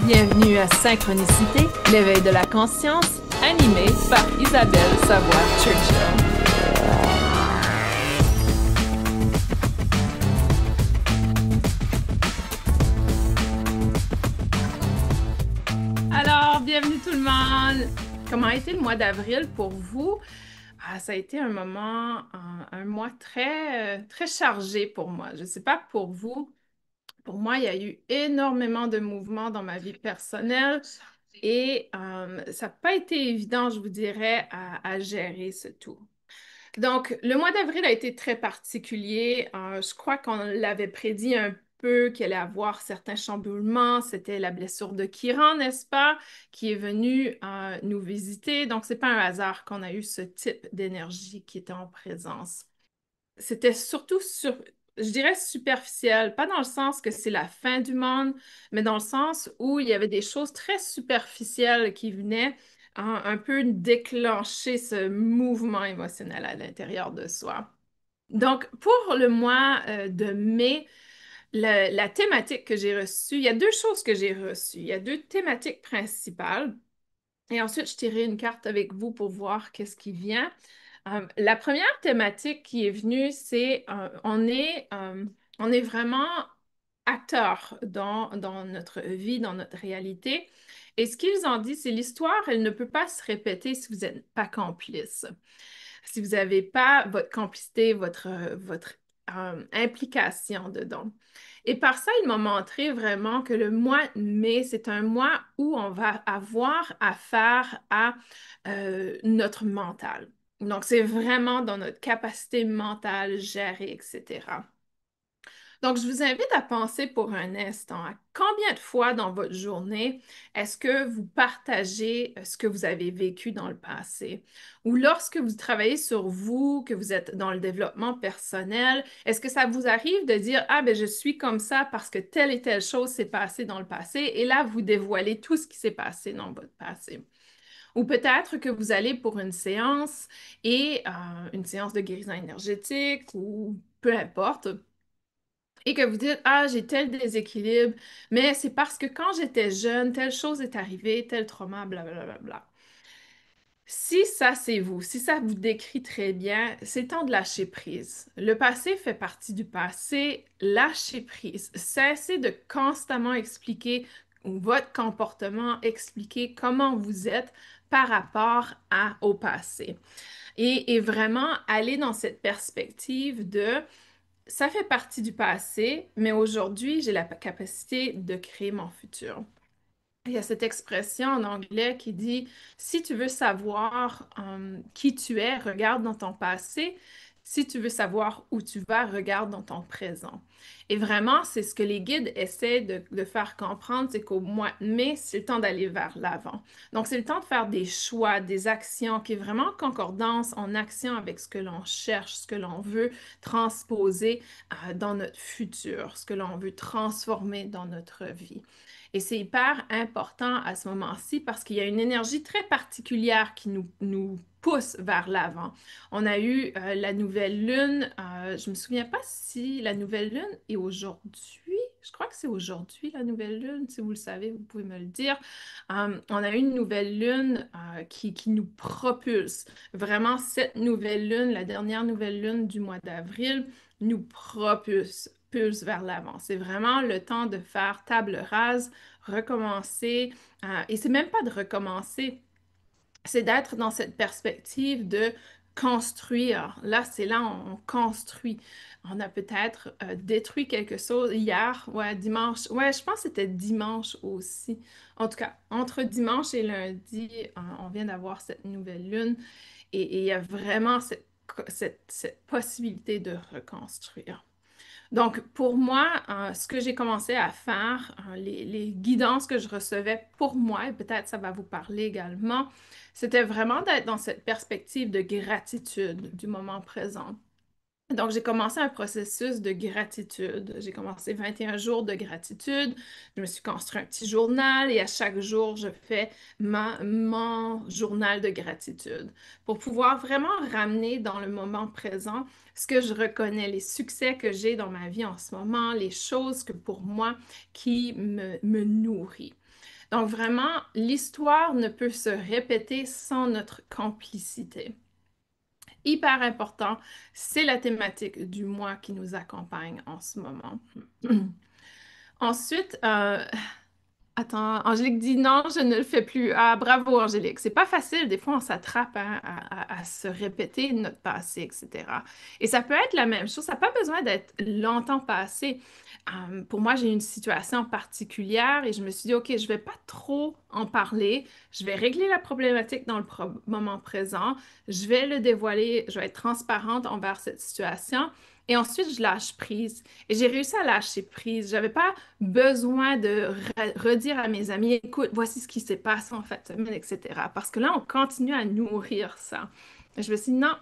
Bienvenue à Synchronicité, l'éveil de la conscience, animé par Isabelle Savoie-Churchill. Alors, bienvenue tout le monde! Comment a été le mois d'avril pour vous? Ça a été un moment, un mois très chargé pour moi. Je ne sais pas pour vous. Pour moi, il y a eu énormément de mouvements dans ma vie personnelle et ça n'a pas été évident, je vous dirais, à gérer ce tout. Donc, le mois d'avril a été très particulier. Je crois qu'on l'avait prédit un peu qu'il allait avoir certains chamboulements. C'était la blessure de Kiran, n'est-ce pas, qui est venue nous visiter. Donc, c'est pas un hasard qu'on a eu ce type d'énergie qui était en présence. C'était surtout je dirais superficiel, pas dans le sens que c'est la fin du monde, mais dans le sens où il y avait des choses très superficielles qui venaient un peu déclencher ce mouvement émotionnel à l'intérieur de soi. Donc, pour le mois de mai, la thématique que j'ai reçue, il y a deux choses que j'ai reçues. Il y a deux thématiques principales. Et ensuite, je tirerai une carte avec vous pour voir qu'est-ce qui vient. La première thématique qui est venue, c'est on est vraiment acteur dans notre vie, dans notre réalité. Et ce qu'ils ont dit, c'est l'histoire, elle ne peut pas se répéter si vous n'êtes pas complice. Si vous n'avez pas votre complicité, votre implication dedans. Et par ça, il m'a montré vraiment que le mois de mai, c'est un mois où on va avoir affaire à notre mental. Donc, c'est vraiment dans notre capacité mentale, gérer, etc. Donc, je vous invite à penser pour un instant à combien de fois dans votre journée est-ce que vous partagez ce que vous avez vécu dans le passé? Ou lorsque vous travaillez sur vous, que vous êtes dans le développement personnel, est-ce que ça vous arrive de dire, ah, ben, je suis comme ça parce que telle et telle chose s'est passée dans le passé, et là, vous dévoilez tout ce qui s'est passé dans votre passé. Ou peut-être que vous allez pour une séance et une séance de guérison énergétique ou peu importe et que vous dites, ah, j'ai tel déséquilibre, mais c'est parce que quand j'étais jeune, telle chose est arrivée, tel trauma, blablabla. Bla. Si ça, c'est vous, si ça vous décrit très bien, c'est temps de lâcher prise. Le passé fait partie du passé, lâchez prise. Cessez de constamment expliquer votre comportement, expliquer comment vous êtes par rapport au passé. Et vraiment aller dans cette perspective de ça fait partie du passé, mais aujourd'hui, j'ai la capacité de créer mon futur. Il y a cette expression en anglais qui dit, si tu veux savoir qui tu es, regarde dans ton passé. Si tu veux savoir où tu vas, regarde dans ton présent. Et vraiment, c'est ce que les guides essaient de faire comprendre, c'est qu'au mois de mai, c'est le temps d'aller vers l'avant. Donc, c'est le temps de faire des choix, des actions qui est vraiment en concordance, en action avec ce que l'on cherche, ce que l'on veut transposer dans notre futur, ce que l'on veut transformer dans notre vie. Et c'est hyper important à ce moment-ci parce qu'il y a une énergie très particulière qui nous pousse vers l'avant. On a eu la nouvelle lune. Je me souviens pas si la nouvelle lune est aujourd'hui. Je crois que c'est aujourd'hui la nouvelle lune. Si vous le savez, vous pouvez me le dire. On a eu une nouvelle lune qui nous propulse. Vraiment, cette nouvelle lune, la dernière nouvelle lune du mois d'avril, nous pulse vers l'avant. C'est vraiment le temps de faire table rase, recommencer. Et c'est même pas de recommencer, c'est d'être dans cette perspective de construire. Là, c'est là on construit. On a peut-être détruit quelque chose hier, ouais, dimanche. Ouais, je pense que c'était dimanche aussi. En tout cas, entre dimanche et lundi, on vient d'avoir cette nouvelle lune et il y a vraiment cette possibilité de reconstruire. Donc, pour moi, ce que j'ai commencé à faire, les guidances que je recevais pour moi, et peut-être ça va vous parler également, c'était vraiment d'être dans cette perspective de gratitude du moment présent. Donc, j'ai commencé un processus de gratitude. J'ai commencé 21 jours de gratitude. Je me suis construit un petit journal et à chaque jour, je fais mon journal de gratitude pour pouvoir vraiment ramener dans le moment présent ce que je reconnais, les succès que j'ai dans ma vie en ce moment, les choses que pour moi qui me nourrit. Donc vraiment, l'histoire ne peut se répéter sans notre complicité. Hyper important, c'est la thématique du mois qui nous accompagne en ce moment. Ensuite, attends, Angélique dit non, je ne le fais plus. Ah, bravo, Angélique. C'est pas facile. Des fois, on s'attrape hein, à se répéter notre passé, etc. Et ça peut être la même chose. Ça n'a pas besoin d'être longtemps passé. Pour moi, j'ai une situation particulière et je me suis dit, OK, je vais pas trop en parler. Je vais régler la problématique dans le moment présent. Je vais le dévoiler. Je vais être transparente envers cette situation. Et ensuite, je lâche prise. Et j'ai réussi à lâcher prise. J'avais pas besoin de redire à mes amis, écoute, voici ce qui s'est passé en fait semaine, etc. Parce que là, on continue à nourrir ça. Et je me suis dit, non,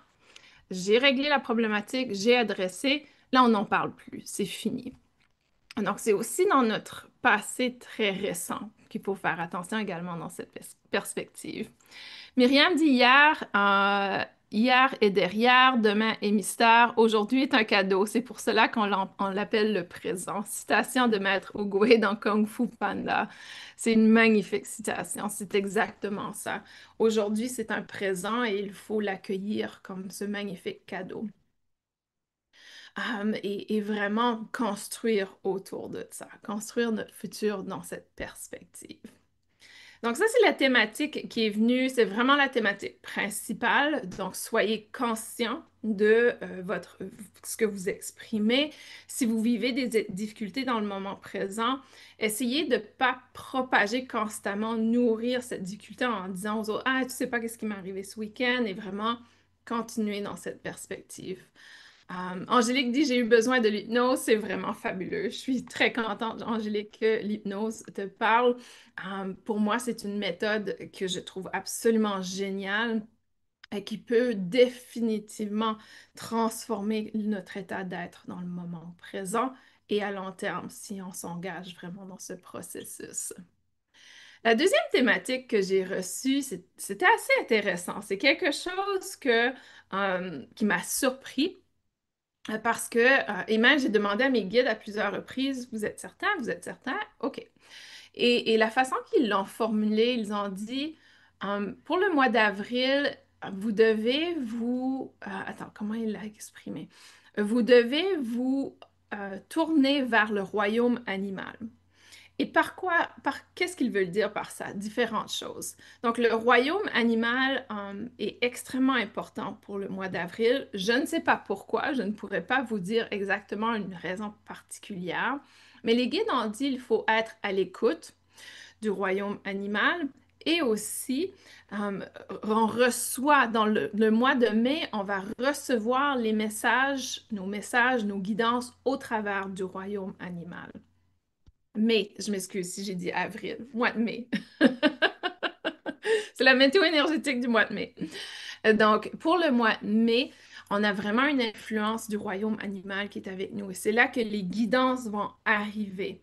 j'ai réglé la problématique, j'ai adressé, là, on n'en parle plus, c'est fini. Donc, c'est aussi dans notre passé très récent qu'il faut faire attention également dans cette perspective. Myriam dit hier est derrière, demain est mystère, aujourd'hui est un cadeau. C'est pour cela on l'appelle le présent. Citation de Maître Oogway dans Kung Fu Panda. C'est une magnifique citation. C'est exactement ça. Aujourd'hui, c'est un présent et il faut l'accueillir comme ce magnifique cadeau. Et vraiment construire autour de ça, construire notre futur dans cette perspective. Donc ça, c'est la thématique qui est venue, c'est vraiment la thématique principale. Donc soyez conscient de ce que vous exprimez. Si vous vivez des difficultés dans le moment présent, essayez de ne pas propager constamment, nourrir cette difficulté en disant aux autres, ah, tu sais pas qu'est-ce qui m'est arrivé ce week-end, et vraiment continuer dans cette perspective. Angélique dit, j'ai eu besoin de l'hypnose, c'est vraiment fabuleux. Je suis très contente, Angélique, que l'hypnose te parle. Pour moi, c'est une méthode que je trouve absolument géniale et qui peut définitivement transformer notre état d'être dans le moment présent et à long terme si on s'engage vraiment dans ce processus. La deuxième thématique que j'ai reçue, c'était assez intéressant. C'est quelque chose qui m'a surpris. Parce que, et même j'ai demandé à mes guides à plusieurs reprises, vous êtes certain, vous êtes certain? OK. Et la façon qu'ils l'ont formulé, ils ont dit, pour le mois d'avril, vous devez attends, comment il l'a exprimé? Vous devez vous tourner vers le royaume animal. Et qu'est-ce qu'ils veulent dire par ça? Différentes choses. Donc, le royaume animal, est extrêmement important pour le mois d'avril. Je ne sais pas pourquoi, je ne pourrais pas vous dire exactement une raison particulière, mais les guides ont dit qu'il faut être à l'écoute du royaume animal et aussi, on reçoit dans le mois de mai, on va recevoir les messages, nos guidances au travers du royaume animal. Mai, je m'excuse si j'ai dit avril, mois de mai. C'est la météo énergétique du mois de mai. Donc, pour le mois de mai, on a vraiment une influence du royaume animal qui est avec nous. Et c'est là que les guidances vont arriver.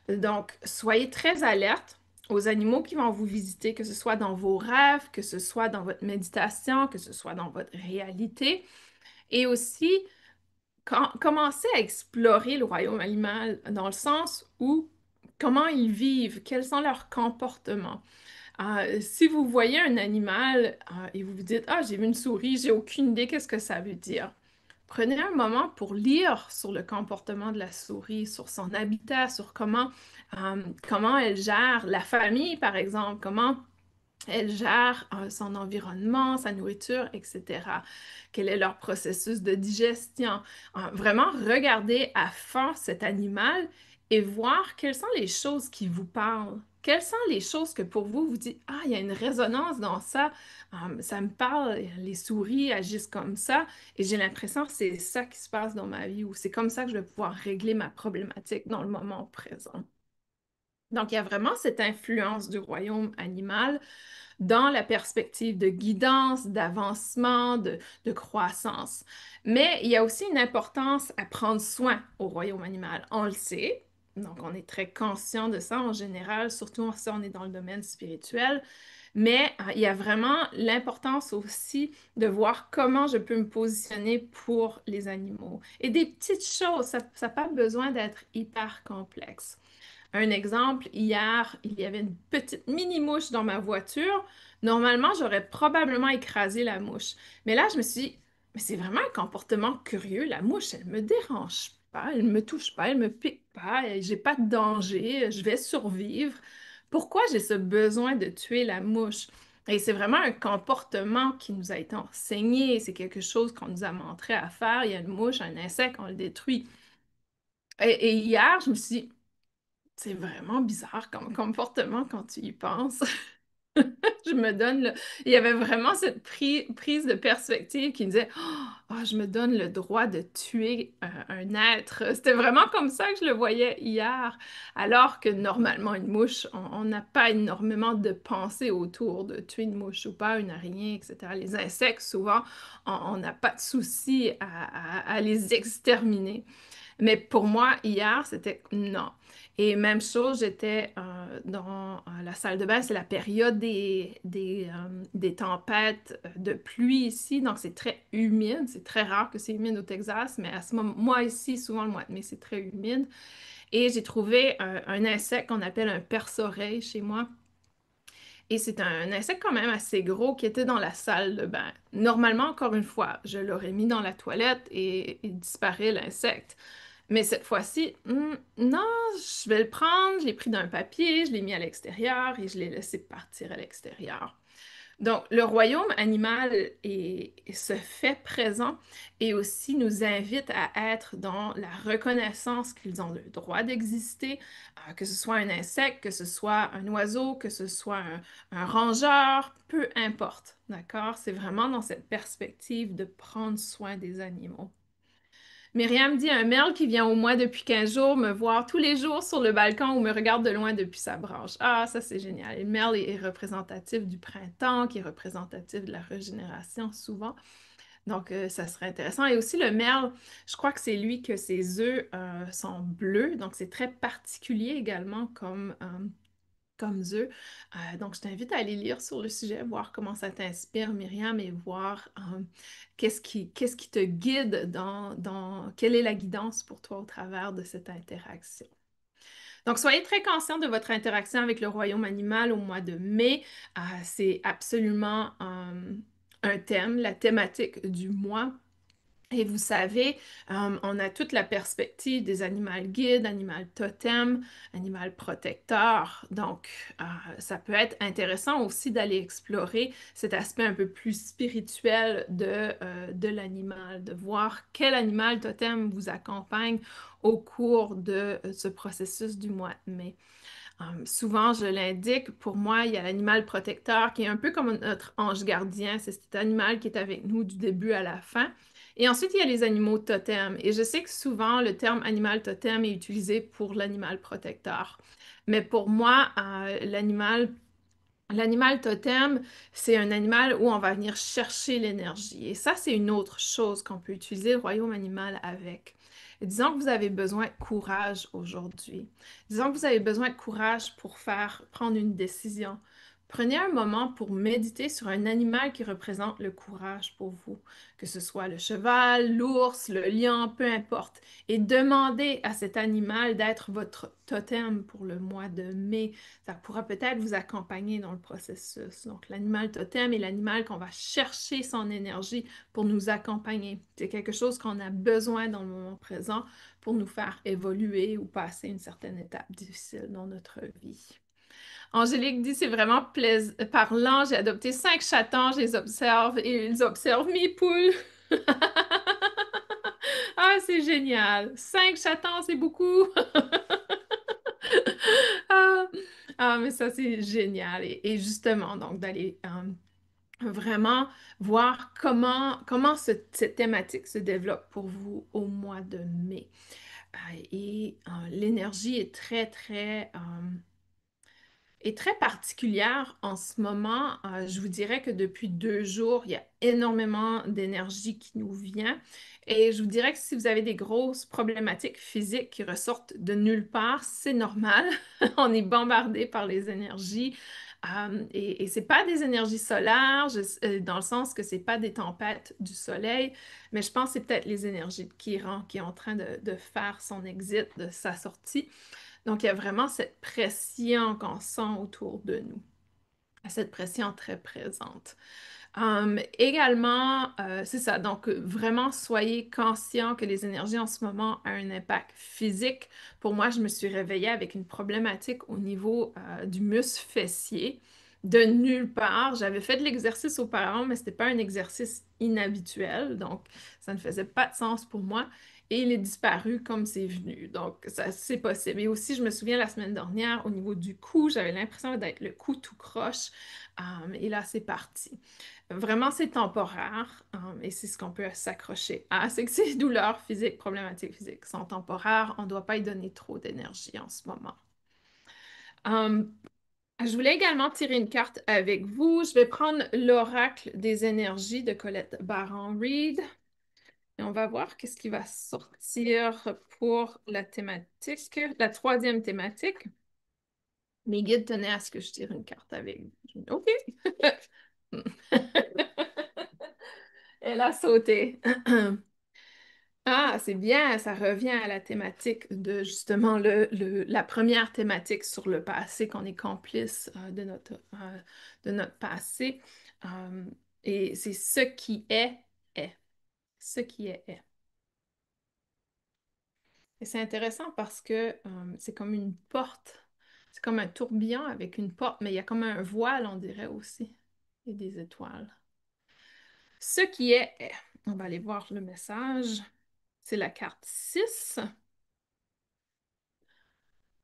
Donc, soyez très alerte aux animaux qui vont vous visiter, que ce soit dans vos rêves, que ce soit dans votre méditation, que ce soit dans votre réalité. Et aussi, commencer à explorer le royaume animal dans le sens où comment ils vivent, quels sont leurs comportements. Si vous voyez un animal et vous vous dites, ah, j'ai vu une souris, j'ai aucune idée qu'est-ce que ça veut dire. Prenez un moment pour lire sur le comportement de la souris, sur son habitat, sur comment elle gère la famille, par exemple, comment elle gère son environnement, sa nourriture, etc. Quel est leur processus de digestion? Vraiment regarder à fond cet animal et voir quelles sont les choses qui vous parlent. Quelles sont les choses que pour vous, vous dites, ah, il y a une résonance dans ça, ça me parle, les souris agissent comme ça, et j'ai l'impression que c'est ça qui se passe dans ma vie, ou c'est comme ça que je vais pouvoir régler ma problématique dans le moment présent. Donc, il y a vraiment cette influence du royaume animal dans la perspective de guidance, d'avancement, de croissance. Mais il y a aussi une importance à prendre soin au royaume animal. On le sait, donc on est très conscient de ça en général, surtout si on est dans le domaine spirituel. Mais il y a vraiment l'importance aussi de voir comment je peux me positionner pour les animaux. Et des petites choses, ça n'a pas besoin d'être hyper complexe. Un exemple, hier, il y avait une petite mini-mouche dans ma voiture. Normalement, j'aurais probablement écrasé la mouche. Mais là, je me suis dit, mais c'est vraiment un comportement curieux. La mouche, elle me dérange pas, elle me touche pas, elle me pique pas, j'ai pas de danger, je vais survivre. Pourquoi j'ai ce besoin de tuer la mouche? Et c'est vraiment un comportement qui nous a été enseigné, c'est quelque chose qu'on nous a montré à faire. Il y a une mouche, un insecte, on le détruit. Et hier, je me suis dit, c'est vraiment bizarre comme comportement quand tu y penses. Je me donne le... Il y avait vraiment cette prise de perspective qui me disait, je me donne le droit de tuer un être. C'était vraiment comme ça que je le voyais hier. Alors que normalement, une mouche, on n'a pas énormément de pensée autour de tuer une mouche ou pas, une araignée, etc. Les insectes, souvent, on n'a pas de souci à les exterminer. Mais pour moi, hier, c'était non. Et même chose, j'étais dans la salle de bain, c'est la période des tempêtes de pluie ici, donc c'est très humide. C'est très rare que c'est humide au Texas, mais à ce moment, moi ici, souvent le mois de mai, c'est très humide. Et j'ai trouvé un insecte qu'on appelle un perce-oreille chez moi. Et c'est un insecte quand même assez gros qui était dans la salle de bain. Normalement, encore une fois, je l'aurais mis dans la toilette et il disparaît l'insecte. Mais cette fois-ci, non, je vais le prendre, je l'ai pris d'un papier, je l'ai mis à l'extérieur et je l'ai laissé partir à l'extérieur. Donc, le royaume animal se fait présent et aussi nous invite à être dans la reconnaissance qu'ils ont le droit d'exister, que ce soit un insecte, que ce soit un oiseau, que ce soit un rongeur, peu importe, d'accord? C'est vraiment dans cette perspective de prendre soin des animaux. Myriam dit un merle qui vient au moins depuis 15 jours me voir tous les jours sur le balcon ou me regarde de loin depuis sa branche. Ah, ça c'est génial. Et le merle est représentatif du printemps, qui est représentatif de la régénération souvent. Donc, ça serait intéressant. Et aussi le merle, je crois que c'est lui que ses œufs sont bleus. Donc, c'est très particulier également comme eux. Donc, je t'invite à aller lire sur le sujet, voir comment ça t'inspire, Myriam, et voir qu'est-ce qui te guide quelle est la guidance pour toi au travers de cette interaction. Donc, soyez très conscient de votre interaction avec le royaume animal au mois de mai. C'est absolument un thème, la thématique du mois. Et vous savez, on a toute la perspective des animaux guides, animaux totem, animaux protecteurs. Donc, ça peut être intéressant aussi d'aller explorer cet aspect un peu plus spirituel de l'animal, de voir quel animal totem vous accompagne au cours de ce processus du mois de mai. Souvent, je l'indique, pour moi, il y a l'animal protecteur qui est un peu comme notre ange gardien. C'est cet animal qui est avec nous du début à la fin. Et ensuite, il y a les animaux totems. Et je sais que souvent, le terme animal totem est utilisé pour l'animal protecteur. Mais pour moi, l'animal totem, c'est un animal où on va venir chercher l'énergie. Et ça, c'est une autre chose qu'on peut utiliser le royaume animal avec. Et disons que vous avez besoin de courage aujourd'hui. Disons que vous avez besoin de courage pour prendre une décision. Prenez un moment pour méditer sur un animal qui représente le courage pour vous, que ce soit le cheval, l'ours, le lion, peu importe. Et demandez à cet animal d'être votre totem pour le mois de mai. Ça pourra peut-être vous accompagner dans le processus. Donc, l'animal totem est l'animal qu'on va chercher son énergie pour nous accompagner. C'est quelque chose qu'on a besoin dans le moment présent pour nous faire évoluer ou passer une certaine étape difficile dans notre vie. Angélique dit, c'est vraiment parlant. J'ai adopté 5 chatons, je les observe et ils observent mes poules. Ah, c'est génial. 5 chatons, c'est beaucoup. Ah, mais ça, c'est génial. Et justement, donc, d'aller vraiment voir comment cette thématique se développe pour vous au mois de mai. Et l'énergie est est très particulière en ce moment. Je vous dirais que depuis 2 jours, il y a énormément d'énergie qui nous vient. Et je vous dirais que si vous avez des grosses problématiques physiques qui ressortent de nulle part, c'est normal. On est bombardé par les énergies. Et c'est pas des énergies solaires, dans le sens que c'est pas des tempêtes du soleil, mais je pense que c'est peut-être les énergies de Chiron qui est en train de faire son exit, de sa sortie. Donc, il y a vraiment cette pression qu'on sent autour de nous, cette pression très présente. Également, c'est ça. Donc, vraiment, soyez conscient que les énergies en ce moment ont un impact physique. Pour moi, je me suis réveillée avec une problématique au niveau du muscle fessier. De nulle part. J'avais fait de l'exercice auparavant, mais ce n'était pas un exercice inhabituel. Donc, ça ne faisait pas de sens pour moi. Et il est disparu comme c'est venu. Donc, ça, c'est possible. Et aussi, je me souviens la semaine dernière, au niveau du cou, j'avais l'impression d'être le cou tout croche. Et là, c'est parti. Vraiment, c'est temporaire, et c'est ce qu'on peut s'accrocher à, c'est que ces douleurs physiques, problématiques physiques sont temporaires. On ne doit pas y donner trop d'énergie en ce moment. Um, je voulais également tirer une carte avec vous. Je vais prendre l'oracle des énergies de Colette Baron-Reid et on va voir qu'est-ce qui va sortir pour la thématique, la troisième thématique. Mes guides tenaient à ce que je tire une carte avec vous. OK. Elle a sauté. Ah, c'est bien, ça revient à la thématique de justement la première thématique sur le passé, qu'on est complice de notre passé. Euh, et c'est ce qui est, est. Ce qui est, est. Et c'est intéressant parce que c'est comme une porte. C'est comme un tourbillon avec une porte, mais il y a comme un voile, on dirait aussi. Et des étoiles. Ce qui est, est. On va aller voir le message. C'est la carte 6.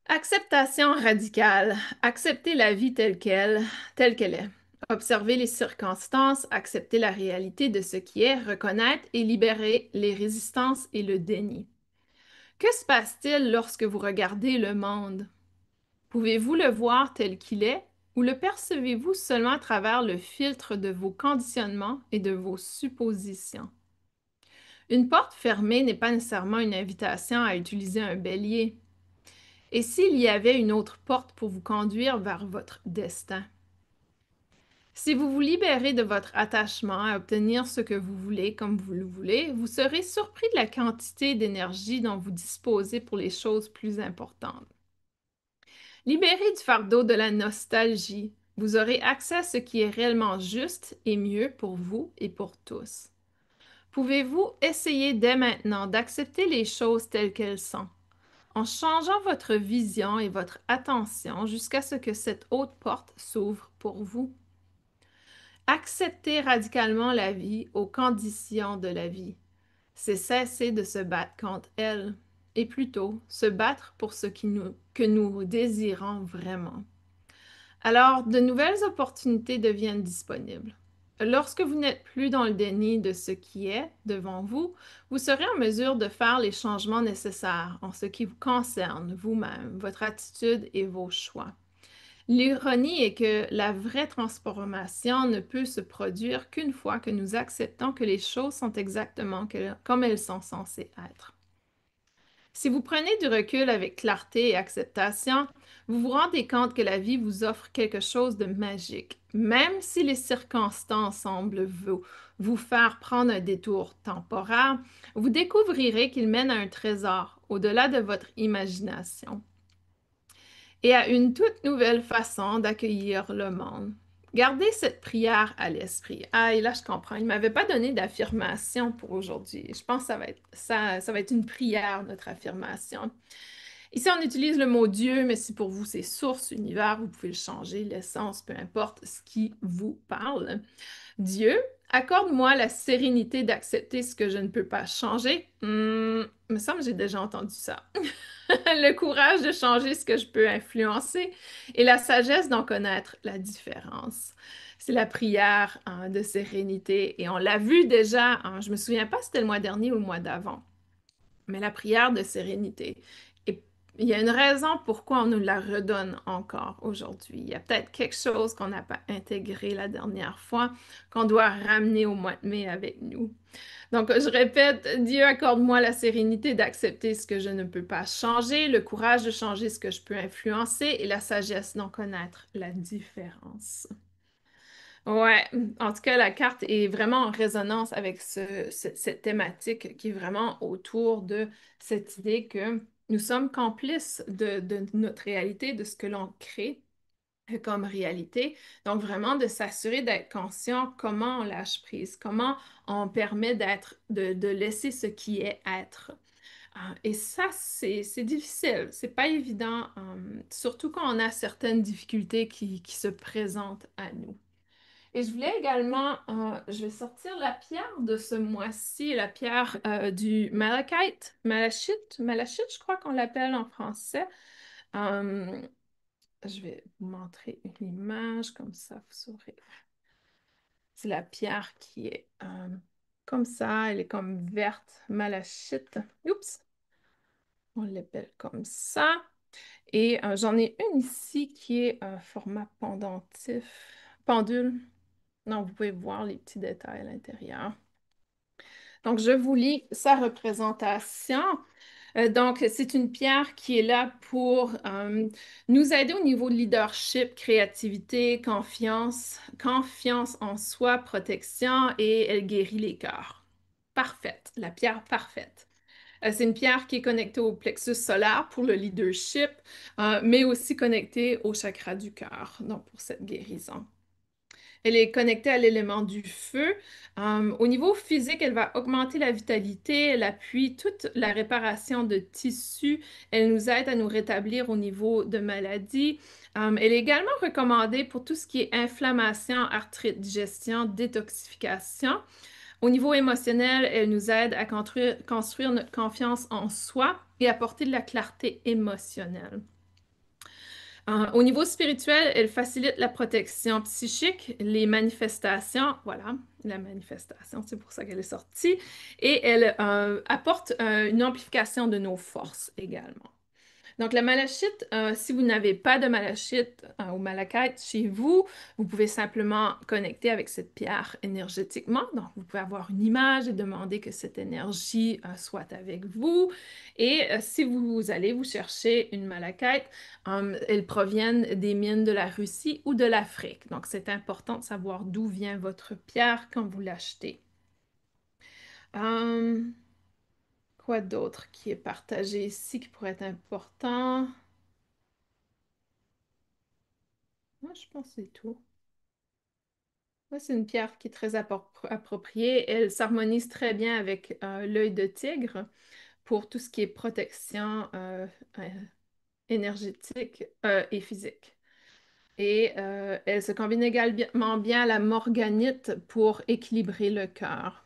Acceptation radicale. Accepter la vie telle qu'elle est. Observer les circonstances, accepter la réalité de ce qui est, reconnaître et libérer les résistances et le déni. Que se passe-t-il lorsque vous regardez le monde? Pouvez-vous le voir tel qu'il est ou le percevez-vous seulement à travers le filtre de vos conditionnements et de vos suppositions? Une porte fermée n'est pas nécessairement une invitation à utiliser un bélier. Et s'il y avait une autre porte pour vous conduire vers votre destin? Si vous vous libérez de votre attachement à obtenir ce que vous voulez comme vous le voulez, vous serez surpris de la quantité d'énergie dont vous disposez pour les choses plus importantes. Libéré du fardeau de la nostalgie, vous aurez accès à ce qui est réellement juste et mieux pour vous et pour tous. Pouvez-vous essayer dès maintenant d'accepter les choses telles qu'elles sont, en changeant votre vision et votre attention jusqu'à ce que cette haute porte s'ouvre pour vous? Accepter radicalement la vie aux conditions de la vie, c'est cesser de se battre contre elle, et plutôt se battre pour ce que nous désirons vraiment. Alors, de nouvelles opportunités deviennent disponibles. Lorsque vous n'êtes plus dans le déni de ce qui est devant vous, vous serez en mesure de faire les changements nécessaires en ce qui vous concerne vous-même, votre attitude et vos choix. L'ironie est que la vraie transformation ne peut se produire qu'une fois que nous acceptons que les choses sont exactement comme elles sont censées être. Si vous prenez du recul avec clarté et acceptation, vous vous rendez compte que la vie vous offre quelque chose de magique. Même si les circonstances semblent vous faire prendre un détour temporaire, vous découvrirez qu'il mène à un trésor au-delà de votre imagination et à une toute nouvelle façon d'accueillir le monde. Gardez cette prière à l'esprit. Ah, et là, je comprends. Il ne m'avait pas donné d'affirmation pour aujourd'hui. Je pense que ça va être une prière, notre affirmation. Ici, on utilise le mot Dieu, mais si pour vous c'est source, univers, vous pouvez le changer, l'essence, peu importe ce qui vous parle. Dieu, accorde-moi la sérénité d'accepter ce que je ne peux pas changer. Il me semble que j'ai déjà entendu ça. Le courage de changer ce que je peux influencer et la sagesse d'en connaître la différence. C'est la prière de sérénité et on l'a vu déjà, je me souviens pas si c'était le mois dernier ou le mois d'avant, mais la prière de sérénité. Et il y a une raison pourquoi on nous la redonne encore aujourd'hui. Il y a peut-être quelque chose qu'on n'a pas intégré la dernière fois, qu'on doit ramener au mois de mai avec nous. Donc, je répète, Dieu accorde-moi la sérénité d'accepter ce que je ne peux pas changer, le courage de changer ce que je peux influencer et la sagesse d'en connaître la différence. Ouais, en tout cas, la carte est vraiment en résonance avec cette thématique qui est vraiment autour de cette idée que Nous sommes complices de notre réalité, de ce que l'on crée comme réalité. Donc, vraiment de s'assurer d'être conscient comment on lâche prise, comment on permet de laisser ce qui est être. Et ça, c'est difficile, c'est pas évident, surtout quand on a certaines difficultés qui se présentent à nous. Et je voulais également, je vais sortir la pierre de ce mois-ci, la pierre du malachite, malachite, je crois qu'on l'appelle en français. Euh, je vais vous montrer une image, comme ça vous saurez. C'est la pierre qui est comme ça, elle est comme verte, malachite. Oups, on l'appelle comme ça. Et j'en ai une ici qui est format pendentif, pendule. Donc, vous pouvez voir les petits détails à l'intérieur. Donc, je vous lis sa représentation. Donc, c'est une pierre qui est là pour nous aider au niveau de leadership, créativité, confiance en soi, protection et elle guérit les cœurs. Parfaite, la pierre parfaite. C'est une pierre qui est connectée au plexus solaire pour le leadership, mais aussi connectée au chakra du cœur, donc pour cette guérison. Elle est connectée à l'élément du feu. Au niveau physique, elle va augmenter la vitalité, elle appuie toute la réparation de tissus, elle nous aide à nous rétablir au niveau de maladies. Elle est également recommandée pour tout ce qui est inflammation, arthrite, digestion, détoxification. Au niveau émotionnel, elle nous aide à construire notre confiance en soi et apporter de la clarté émotionnelle. Au niveau spirituel, elle facilite la protection psychique, les manifestations, voilà, la manifestation, c'est pour ça qu'elle est sortie, et elle apporte une amplification de nos forces également. Donc, la malachite, si vous n'avez pas de malachite ou malachite chez vous, vous pouvez simplement connecter avec cette pierre énergétiquement. Donc, vous pouvez avoir une image et demander que cette énergie soit avec vous. Et si vous allez vous chercher une malachite, elles proviennent des mines de la Russie ou de l'Afrique. Donc, c'est important de savoir d'où vient votre pierre quand vous l'achetez. Hum, quoi d'autre qui est partagé ici qui pourrait être important? Moi, je pense que c'est tout. Ouais, c'est une pierre qui est très appropriée. Elle s'harmonise très bien avec l'œil de tigre pour tout ce qui est protection euh, énergétique et physique. Et elle se combine également bien à la morganite pour équilibrer le cœur.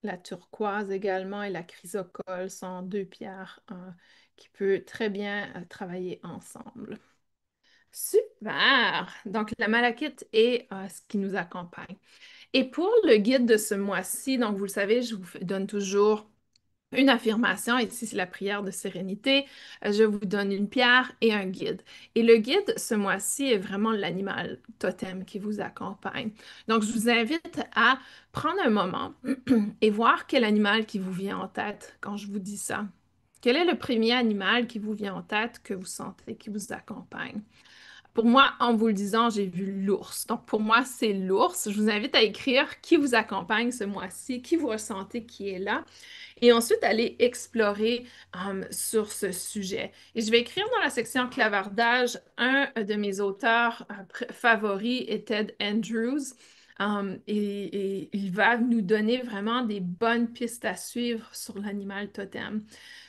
La turquoise également et la chrysocole sont deux pierres qui peuvent très bien travailler ensemble. Super! Donc, la malachite est ce qui nous accompagne. Et pour le guide de ce mois-ci, donc vous le savez, je vous donne toujours une affirmation. Ici, c'est la prière de sérénité. Je vous donne une pierre et un guide. Et le guide ce mois-ci est vraiment l'animal totem qui vous accompagne. Donc, je vous invite à prendre un moment et voir quel animal qui vous vient en tête quand je vous dis ça. Quel est le premier animal qui vous vient en tête que vous sentez qui vous accompagne? Pour moi, en vous le disant, j'ai vu l'ours. Donc, pour moi, c'est l'ours. Je vous invite à écrire qui vous accompagne ce mois-ci, qui vous ressentez qui est là, et ensuite aller explorer sur ce sujet. Et je vais écrire dans la section clavardage, un de mes auteurs favoris est Ted Andrews. Et il va nous donner vraiment des bonnes pistes à suivre sur l'animal totem.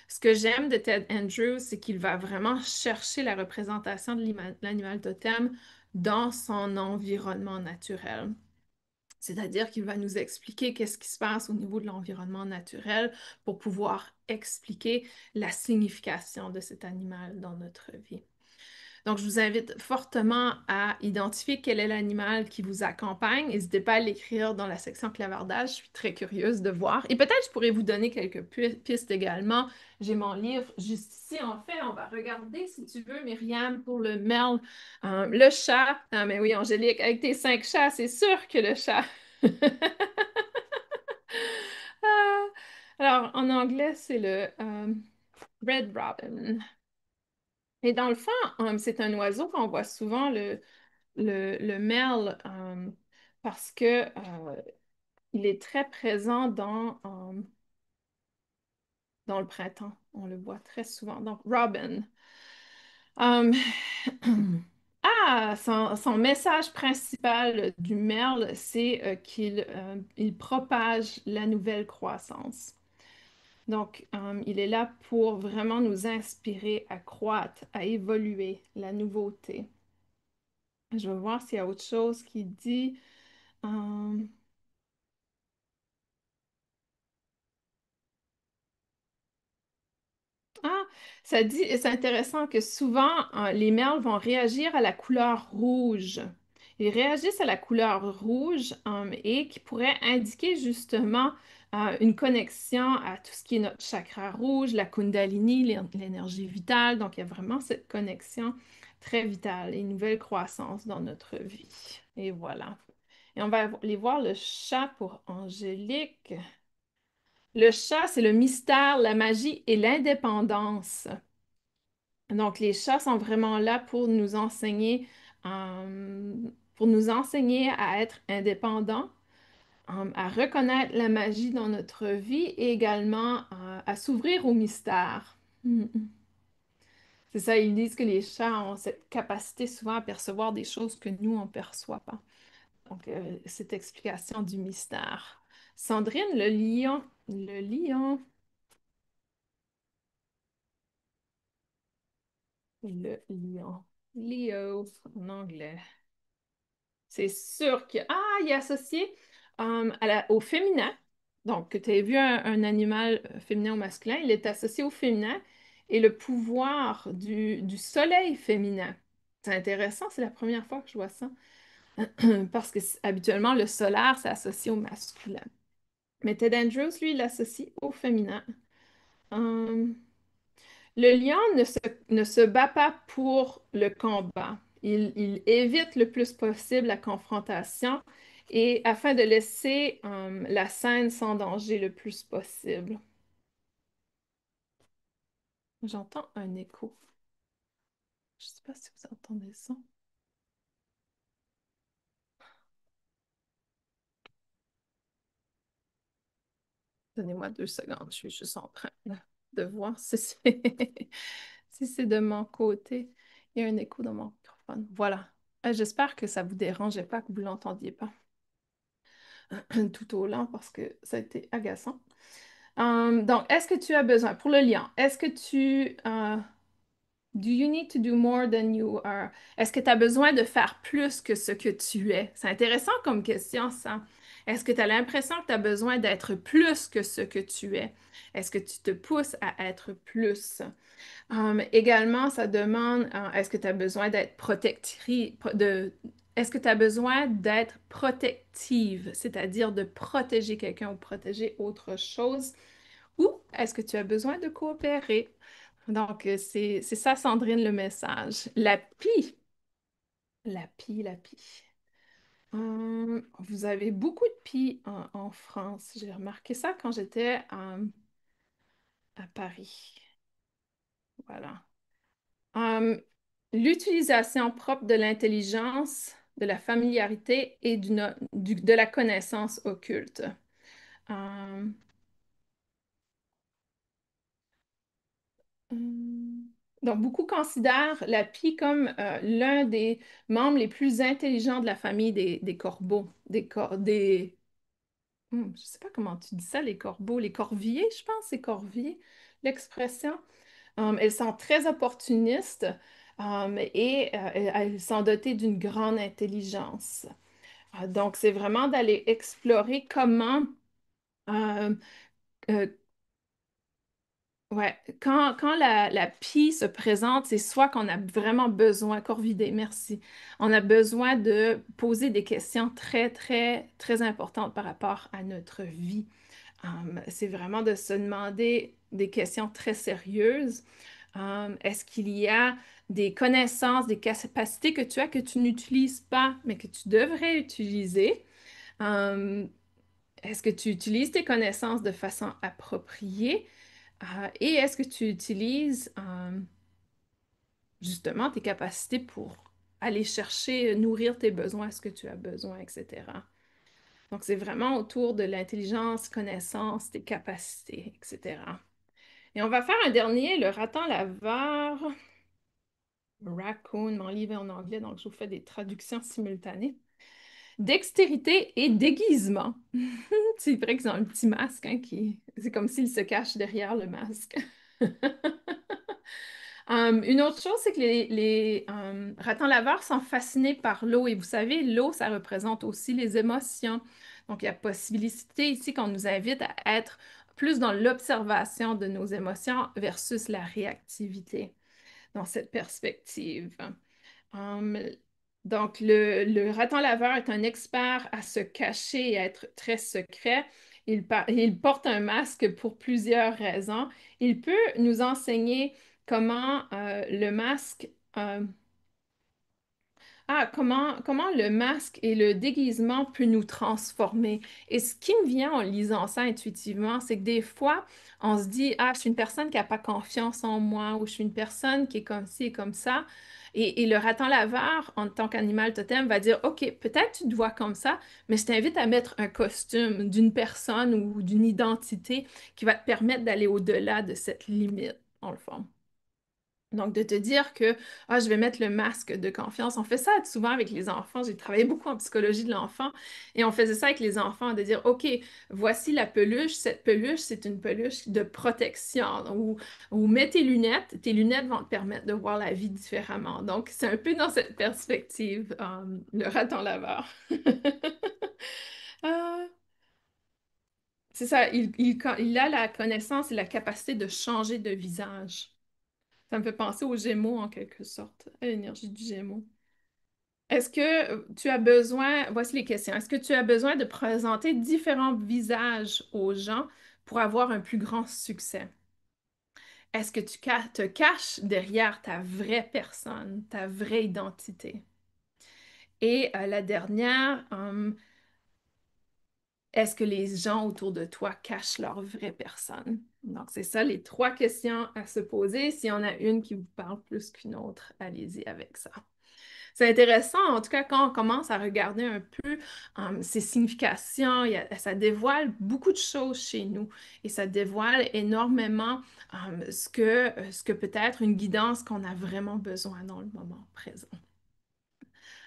Ce que j'aime de Ted Andrews, c'est qu'il va vraiment chercher la représentation de l'animal totem dans son environnement naturel. C'est-à-dire qu'il va nous expliquer qu'est-ce qui se passe au niveau de l'environnement naturel pour pouvoir expliquer la signification de cet animal dans notre vie. Donc, je vous invite fortement à identifier quel est l'animal qui vous accompagne. N'hésitez pas à l'écrire dans la section clavardage. Je suis très curieuse de voir. Et peut-être je pourrais vous donner quelques pistes également. J'ai mon livre juste ici. En fait, on va regarder, si tu veux, Myriam, pour le merle. Le chat. Ah, mais oui, Angélique, avec tes 5 chats, c'est sûr que le chat. Ah, alors, en anglais, c'est le Red Robin. Et dans le fond, c'est un oiseau qu'on voit souvent, le merle, parce que il est très présent dans dans le printemps. On le voit très souvent. Donc, Robin. Hum, son message principal du merle, c'est il propage la nouvelle croissance. Donc, il est là pour vraiment nous inspirer à croître, à évoluer, la nouveauté. Je vais voir s'il y a autre chose qui dit. hum, Ah, ça dit, c'est intéressant que souvent, les merles vont réagir à la couleur rouge. Ils réagissent à la couleur rouge, et qui pourrait indiquer justement une connexion à tout ce qui est notre chakra rouge, la Kundalini, l'énergie vitale. Donc, il y a vraiment cette connexion très vitale et une nouvelle croissance dans notre vie. Et voilà. Et on va aller voir le chat pour Angélique. Le chat, c'est le mystère, la magie et l'indépendance. Donc, les chats sont vraiment là euh, pour nous enseigner à être indépendants, à reconnaître la magie dans notre vie et également à s'ouvrir au mystère. Mm. C'est ça, ils disent que les chats ont cette capacité souvent à percevoir des choses que nous, on ne perçoit pas. Donc, cette explication du mystère. Sandrine, le lion. Le lion. Le lion. Leo en anglais. C'est sûr que il est associé au féminin. Donc, tu as vu un animal féminin ou masculin, il est associé au féminin et le pouvoir du soleil féminin. C'est intéressant, c'est la première fois que je vois ça. Parce que habituellement, le solaire, c'est associé au masculin. Mais Ted Andrews, lui, il l'associe au féminin. Hum, Le lion ne se bat pas pour le combat. Il évite le plus possible la confrontation et afin de laisser la scène sans danger le plus possible. J'entends un écho. Je ne sais pas si vous entendez ça. Donnez-moi 2 secondes. Je suis juste en train de voir si c'est si c'est de mon côté. Il y a un écho dans mon microphone. Voilà. J'espère que ça ne vous dérangeait pas, que vous ne l'entendiez pas tout au long parce que ça a été agaçant. Donc, est-ce que tu as besoin, pour le lien, do you need to do more than you are? Est-ce que tu as besoin de faire plus que ce que tu es? C'est intéressant comme question, ça. Est-ce que tu as l'impression que tu as besoin d'être plus que ce que tu es? Est-ce que tu te pousses à être plus? Également, ça demande, est-ce que tu as besoin d'être est-ce que tu as besoin d'être protective, c'est-à-dire de protéger quelqu'un ou protéger autre chose? Ou est-ce que tu as besoin de coopérer? Donc, c'est ça, Sandrine, le message. La pie. Vous avez beaucoup de pies en France. J'ai remarqué ça quand j'étais à Paris. Voilà. Hum, L'utilisation propre de l'intelligence, de la familiarité et de la connaissance occulte. Hum, hum. Donc, beaucoup considèrent la pie comme l'un des membres les plus intelligents de la famille des corbeaux, je ne sais pas comment tu dis ça, les corbeaux, les corviers, je pense, c'est corvier, l'expression. Elles sont très opportunistes, elles sont dotées d'une grande intelligence. Donc, c'est vraiment d'aller explorer comment, euh, euh, ouais, quand la pie se présente, c'est soit qu'on a vraiment besoin, corvidé, merci, on a besoin de poser des questions très, très, très importantes par rapport à notre vie. C'est vraiment de se demander des questions très sérieuses. Est-ce qu'il y a des connaissances, des capacités que tu as que tu n'utilises pas, mais que tu devrais utiliser? Um, Est-ce que tu utilises tes connaissances de façon appropriée? Et est-ce que tu utilises justement tes capacités pour aller chercher, nourrir tes besoins, ce que tu as besoin, etc. Donc, c'est vraiment autour de l'intelligence, connaissance, tes capacités, etc. Et on va faire un dernier, le raton laveur, raccoon, mon livre est en anglais, donc je vous fais des traductions simultanées. Dextérité et déguisement. C'est vrai qu'ils ont un petit masque, hein, qui... c'est comme s'ils se cachent derrière le masque. Une autre chose, c'est que les ratons laveurs sont fascinés par l'eau. Et vous savez, l'eau, ça représente aussi les émotions. Donc, il y a possibilité ici qu'on nous invite à être plus dans l'observation de nos émotions versus la réactivité dans cette perspective. Hum, donc, le raton laveur est un expert à se cacher et à être très secret. Il porte un masque pour plusieurs raisons. Il peut nous enseigner comment le masque comment le masque et le déguisement peut nous transformer. Et ce qui me vient en lisant ça intuitivement, c'est que des fois, on se dit, ah, je suis une personne qui n'a pas confiance en moi ou je suis une personne qui est comme ci et comme ça. Et le raton laveur, en tant qu'animal totem, va dire, OK, peut-être tu te vois comme ça, mais je t'invite à mettre un costume d'une personne ou d'une identité qui va te permettre d'aller au-delà de cette limite, en le fond. Donc, de te dire que ah, je vais mettre le masque de confiance. On fait ça souvent avec les enfants. J'ai travaillé beaucoup en psychologie de l'enfant et on faisait ça avec les enfants, de dire, OK, voici la peluche. Cette peluche, c'est une peluche de protection. Ou mets tes lunettes. Tes lunettes vont te permettre de voir la vie différemment. Donc, c'est un peu dans cette perspective, le raton laveur. Ah, c'est ça, il a la connaissance et la capacité de changer de visage. Ça me fait penser aux Gémeaux en quelque sorte, à l'énergie du Gémeaux. Est-ce que tu as besoin, voici les questions, est-ce que tu as besoin de présenter différents visages aux gens pour avoir un plus grand succès? Est-ce que te caches derrière ta vraie personne, ta vraie identité? Et la dernière, est-ce que les gens autour de toi cachent leur vraie personne? Donc, c'est ça les trois questions à se poser. S'il y en a une qui vous parle plus qu'une autre, allez-y avec ça. C'est intéressant, en tout cas, quand on commence à regarder un peu ses significations, ça dévoile beaucoup de choses chez nous et ça dévoile énormément ce que peut être une guidance qu'on a vraiment besoin dans le moment présent.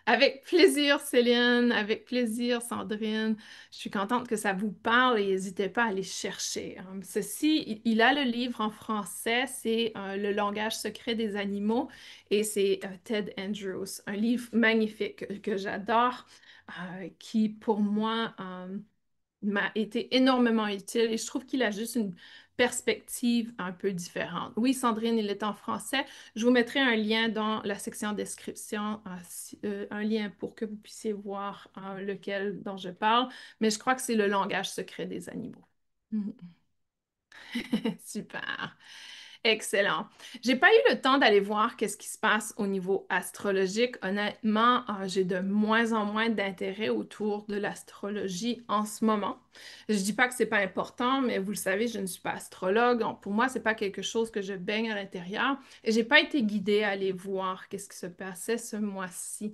Avec plaisir, Céline, avec plaisir, Sandrine. Je suis contente que ça vous parle et n'hésitez pas à aller chercher. Ceci, il a le livre en français, c'est Le langage secret des animaux et c'est Ted Andrews, un livre magnifique que j'adore, qui pour moi m'a été énormément utile et je trouve qu'il a juste une perspective un peu différente. Oui, Sandrine, il est en français. Je vous mettrai un lien dans la section description, un lien pour que vous puissiez voir lequel dont je parle, mais je crois que c'est le langage secret des animaux. Mhm. Super. Excellent. J'ai pas eu le temps d'aller voir qu'est-ce qui se passe au niveau astrologique. Honnêtement, j'ai de moins en moins d'intérêt autour de l'astrologie en ce moment. Je dis pas que c'est pas important, mais vous le savez, je ne suis pas astrologue. Pour moi, c'est pas quelque chose que je baigne à l'intérieur et j'ai pas été guidée à aller voir qu'est-ce qui se passait ce mois-ci.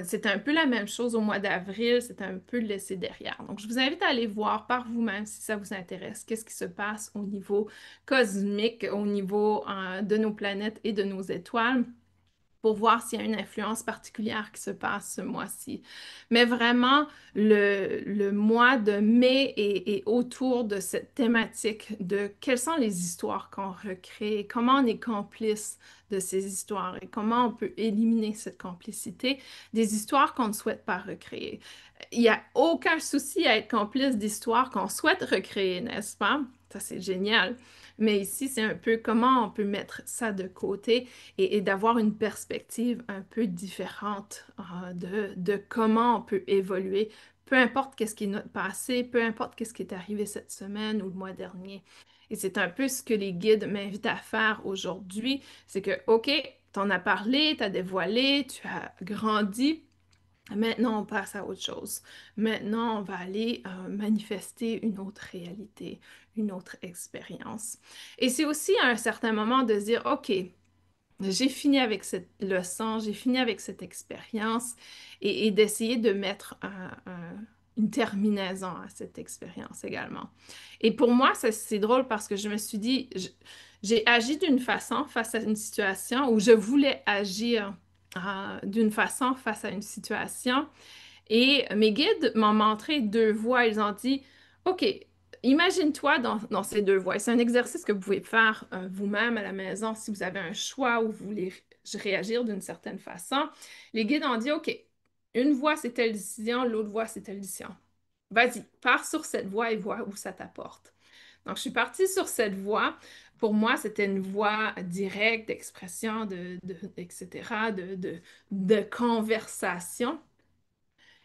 C'était un peu la même chose au mois d'avril, c'était un peu laissé derrière. Donc, je vous invite à aller voir par vous-même si ça vous intéresse, qu'est-ce qui se passe au niveau cosmique, au niveau de nos planètes et de nos étoiles pour voir s'il y a une influence particulière qui se passe ce mois-ci. Mais vraiment, le mois de mai est autour de cette thématique de quelles sont les histoires qu'on recrée, comment on est complice de ces histoires et comment on peut éliminer cette complicité des histoires qu'on ne souhaite pas recréer. Il n'y a aucun souci à être complice d'histoires qu'on souhaite recréer, n'est-ce pas? Ça, c'est génial. Mais ici, c'est un peu comment on peut mettre ça de côté et d'avoir une perspective un peu différente de comment on peut évoluer, peu importe qu'est-ce qui est notre passé, peu importe qu'est-ce qui est arrivé cette semaine ou le mois dernier. Et c'est un peu ce que les guides m'invitent à faire aujourd'hui, c'est que, OK, t'en as parlé, t'as dévoilé, tu as grandi. Maintenant, on passe à autre chose. Maintenant, on va aller manifester une autre réalité, une autre expérience. Et c'est aussi à un certain moment de se dire, OK, j'ai fini avec cette leçon, j'ai fini avec cette expérience et d'essayer de mettre une terminaison à cette expérience également. Et pour moi, c'est drôle parce que je me suis dit, j'ai agi d'une façon face à une situation où je voulais agir d'une façon face à une situation. Et mes guides m'ont montré deux voies. Ils ont dit, OK, imagine-toi dans ces deux voies. C'est un exercice que vous pouvez faire vous-même à la maison si vous avez un choix ou vous voulez réagir d'une certaine façon. Les guides ont dit, OK, une voie, c'est telle décision, l'autre voie, c'est telle décision. Vas-y, pars sur cette voie et vois où ça t'apporte. Donc, je suis partie sur cette voie. Pour moi, c'était une voie directe d'expression, etc., de conversation.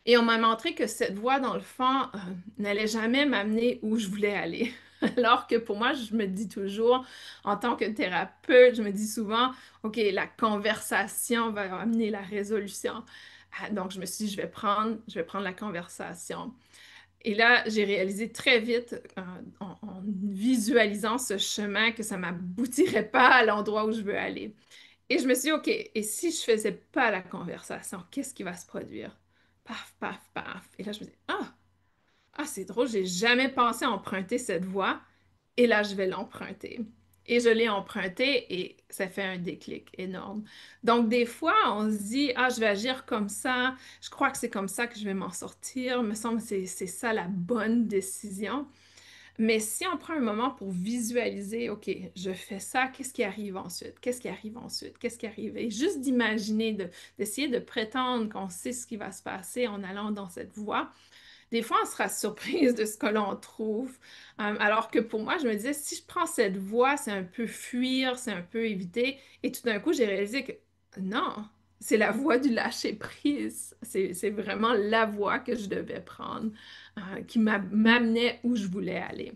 Et on m'a montré que cette voie, dans le fond, n'allait jamais m'amener où je voulais aller. Alors que pour moi, je me dis toujours, en tant que thérapeute, je me dis souvent, OK, la conversation va amener la résolution. Donc, je me suis dit, je vais prendre la conversation. Et là, j'ai réalisé très vite, en visualisant ce chemin, que ça ne m'aboutirait pas à l'endroit où je veux aller. Et je me suis dit, OK, et si je faisais pas la conversation, qu'est-ce qui va se produire? Paf, paf, paf. Et là, je me dis, c'est drôle, j'ai jamais pensé emprunter cette voie. Et là, je vais l'emprunter. Et je l'ai emprunté et ça fait un déclic énorme. Donc, des fois, on se dit, je vais agir comme ça. Je crois que c'est comme ça que je vais m'en sortir. Me semble que c'est ça la bonne décision. Mais si on prend un moment pour visualiser, OK, je fais ça, qu'est-ce qui arrive ensuite? Qu'est-ce qui arrive ensuite? Qu'est-ce qui arrive? Et juste d'imaginer, d'essayer de prétendre qu'on sait ce qui va se passer en allant dans cette voie. Des fois, on sera surprise de ce que l'on trouve. Alors que pour moi, je me disais, si je prends cette voie, c'est un peu fuir, c'est un peu éviter. Et tout d'un coup, j'ai réalisé que non, c'est la voie du lâcher-prise. C'est vraiment la voie que je devais prendre, qui m'amenait où je voulais aller.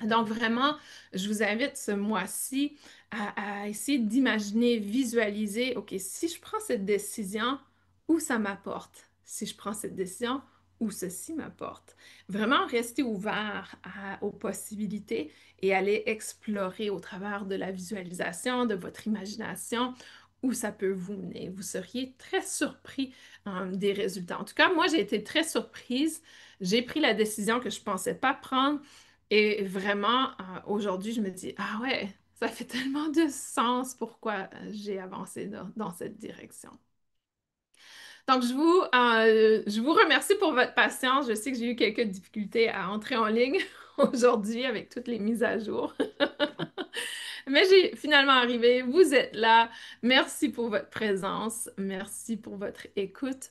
Donc vraiment, je vous invite ce mois-ci à essayer d'imaginer, visualiser, OK, si je prends cette décision, où ça m'apporte? Si je prends cette décision, où ceci m'apporte? Vraiment rester ouvert aux possibilités et aller explorer au travers de la visualisation, de votre imagination, où ça peut vous mener. Vous seriez très surpris des résultats. En tout cas, moi, j'ai été très surprise. J'ai pris la décision que je ne pensais pas prendre. Et vraiment, aujourd'hui, je me dis, ah ouais, ça fait tellement de sens pourquoi j'ai avancé dans cette direction. Donc, je vous remercie pour votre patience. Je sais que j'ai eu quelques difficultés à entrer en ligne aujourd'hui avec toutes les mises à jour. Mais j'ai finalement arrivé. Vous êtes là. Merci pour votre présence. Merci pour votre écoute.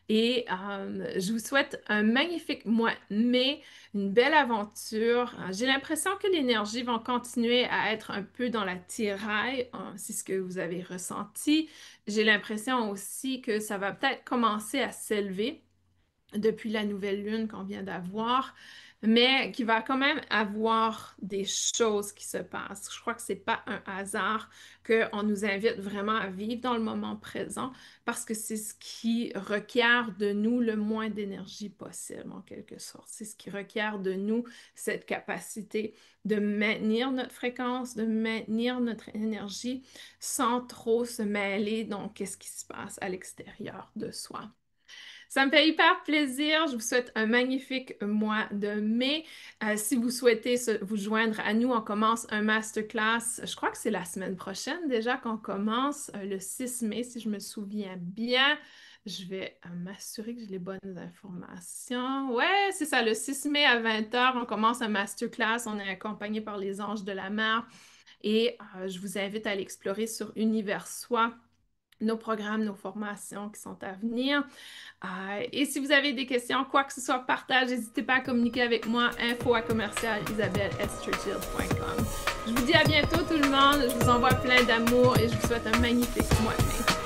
Et je vous souhaite un magnifique mois de mai, une belle aventure. J'ai l'impression que l'énergie va continuer à être un peu dans la tiraille. C'est ce que vous avez ressenti. J'ai l'impression aussi que ça va peut-être commencer à s'élever depuis la nouvelle lune qu'on vient d'avoir, mais qu'il va quand même avoir des choses qui se passent. Je crois que c'est pas un hasard qu'on nous invite vraiment à vivre dans le moment présent parce que c'est ce qui requiert de nous le moins d'énergie possible, en quelque sorte. C'est ce qui requiert de nous cette capacité de maintenir notre fréquence, de maintenir notre énergie sans trop se mêler dans qu'est-ce qui se passe à l'extérieur de soi. Ça me fait hyper plaisir. Je vous souhaite un magnifique mois de mai. Si vous souhaitez vous joindre à nous, on commence un masterclass. Je crois que c'est la semaine prochaine déjà qu'on commence, le 6 mai, si je me souviens bien. Je vais m'assurer que j'ai les bonnes informations. Ouais, c'est ça, le 6 mai à 20 h, on commence un masterclass. On est accompagné par les anges de la mer. Et je vous invite à l'explorer sur Univers Soi, nos programmes, nos formations qui sont à venir. Et si vous avez des questions, quoi que ce soit, partage, n'hésitez pas à communiquer avec moi, info@commercialisabellesturgill.com. Je vous dis à bientôt tout le monde, je vous envoie plein d'amour et je vous souhaite un magnifique mois de mai.